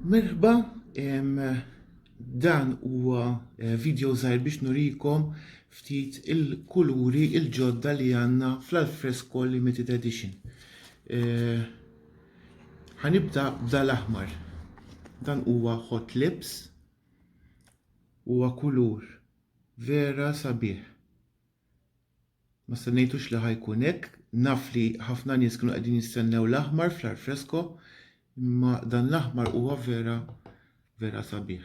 Merħba, dan huwa video żgħir biex nurikom ftit il-kuluri il-ġodda li għandna fl-Alfresco Limited Edition. Ħanibda b'dal-aħmar. Dan huwa Hot Lips, huwa kulur vera sabiħ. Ma stennejtux li ħajkun hekk, naf li ħafna nies kienu qegħdin jistennew l-aħmar fl-Alfresco, imma dan l-aħmar huwa vera sabiħ.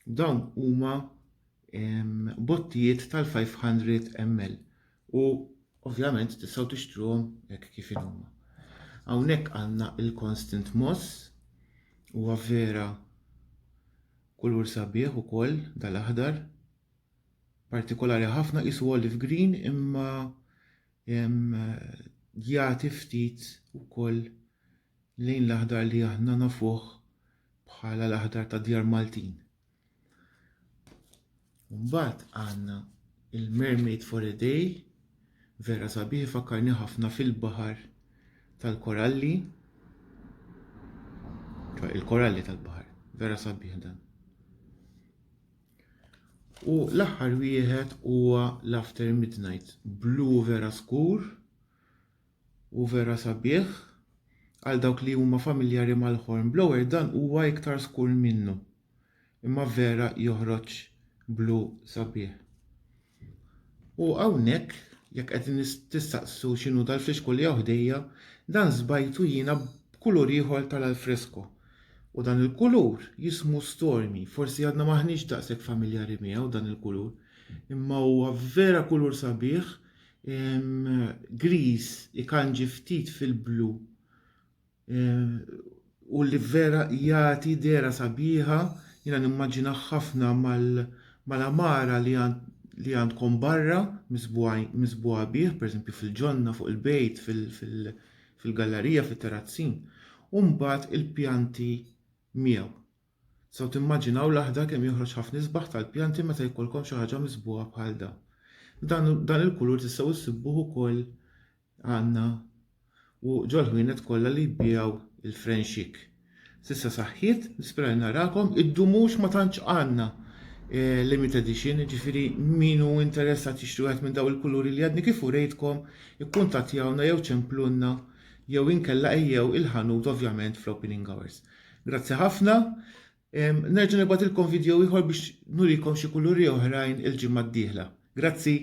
Dawn huma bottijiet tal-500 ml u ovvjament tistgħu tixtruhom hekk kif huma. Hawnhekk għandna il-Constant Moss, huwa vera kulur sabiħ ukoll dal-aħdar, partikolari ħafna qisu olive green imma jagħti ftit ukoll lejn l-aħdar li aħna nafuh bħala l-aħdar ta' Djar Maltin. Mbagħad għandna il-Mermaid for a Day, vera sabiħ fakkarni ħafna fil-baħar tal-koralli, il-koralli tal-baħar, vera sabiħ dan. U l-aħħar wieħed huwa l-After Midnight, blu vera skur u vera sabiħ. Għal dawk li huma familjari mal-hornblower dan huwa iktar skur minnu, imma vera joħroġ blu sabiħ. U hawnhekk jekk qed tistaqsu x'inhu dal-fixku li ħdejja, dan żbajtu jiena b'kulur ieħor tal-Alfresco. U dan il-kulur jismu Stormy, forsi għadna maħniex daqshekk familjari miegħu dan il-kulur, imma huwa vera kulur sabiħ, gris ikanġi ftit fil-blu. U li vera jagħti dera sabiħa, jiena nimmaġina ħafna mal-amara li għandkom barra misbuha bih, pereżempju fil-ġonna, fuq il-bejt, fil-gallerija, fit-terrazzin. U mbagħad il-pjanti miegħu. Saw timmaġinaw l-aħdar kemm joħroġ ħafna isbaħ tal-pjanti meta jkollkom xi ħaġa misbuha bħal dan. Dan il-kulur tistgħu issibbuh ukoll għandna u ġol-ħwienet kollha li jbiegħu il-French Chic. S'issa saħħiet, nispera narakom, id-dumux ma tantx għandna limited edition, ġifieri min hu interessat jixtri wieħed minn daw il-kuluri li għadni kif urejtkom, ikkuntattjawna jew ċemplunna jew inkella ejjew il-ħanut ovvjament fl-opening hours. Grazzi ħafna, nerġa' nibgħatilkom video ieħor biex nurikom xi kuluri oħrajn il-ġimgħa d-dieħla. Grazzi.